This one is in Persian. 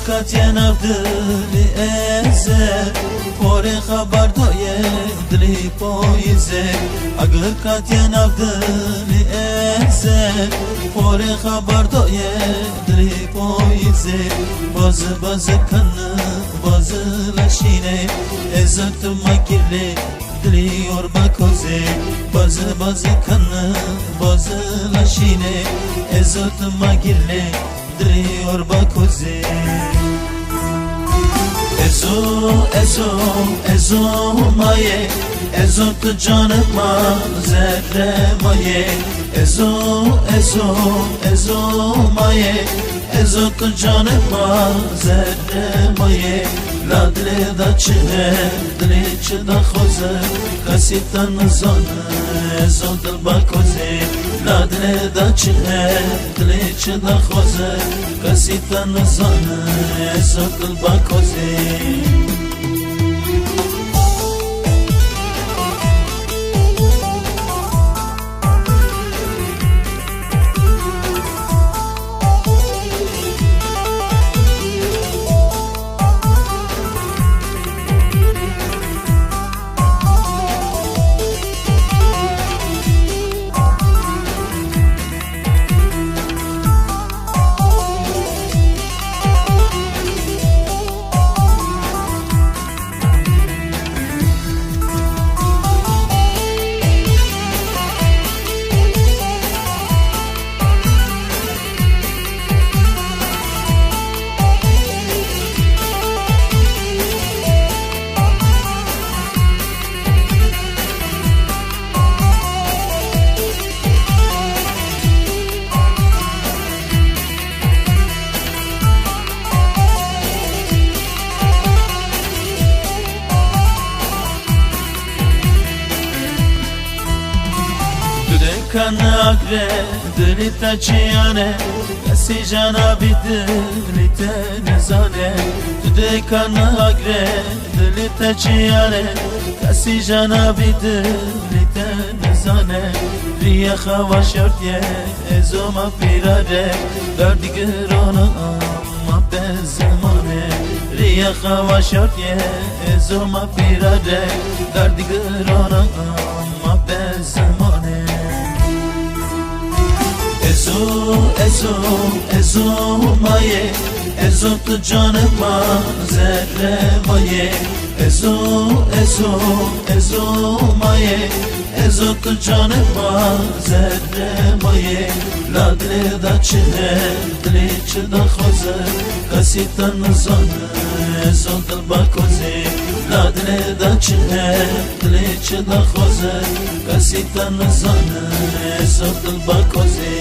کات یه نو دلی ازه پاره خبر دایه دلی پاییزه اگر کات یه نو دلی ازه پاره خبر دایه دلی پاییزه باز کنه باز لشینه ازت مگیره دلی اور بکوزه باز کنه باز لشینه ازت مگیره دلی اور بکوزه ازو مایه ازو تو جان ما زهر مایه ازو مایه ازو تو جان ما زهر مایه لا دلی دا چه دلی چه دا خوزه کسی تا نزانه ازو دل بکوزه لا دلی دا چه دلی چه دا خوزه کسی تا نزانه ازو دل بکوزه Kana agre dili ta çiyane Kesi jana bi dili te nezane Tude kana agre dili ta çiyane Kesi jana bi dili te nezane Riya khava şortye ezo ma pirare Gardi gerona ma bezmane Riya khava şortye ezo ma pirare Gardi gerona ma bezmane ازو مایه ازو تو جان ما زهر مایه ازو مایه ازو تو جان ما زهر مایه لا دلی دا چه دلی چه دا خوزه کسی تا نزانه ازو دل بکوزه لا دلی دا چه دلی چه دا خوزه کسی تا نزانه ازو دل بکوزه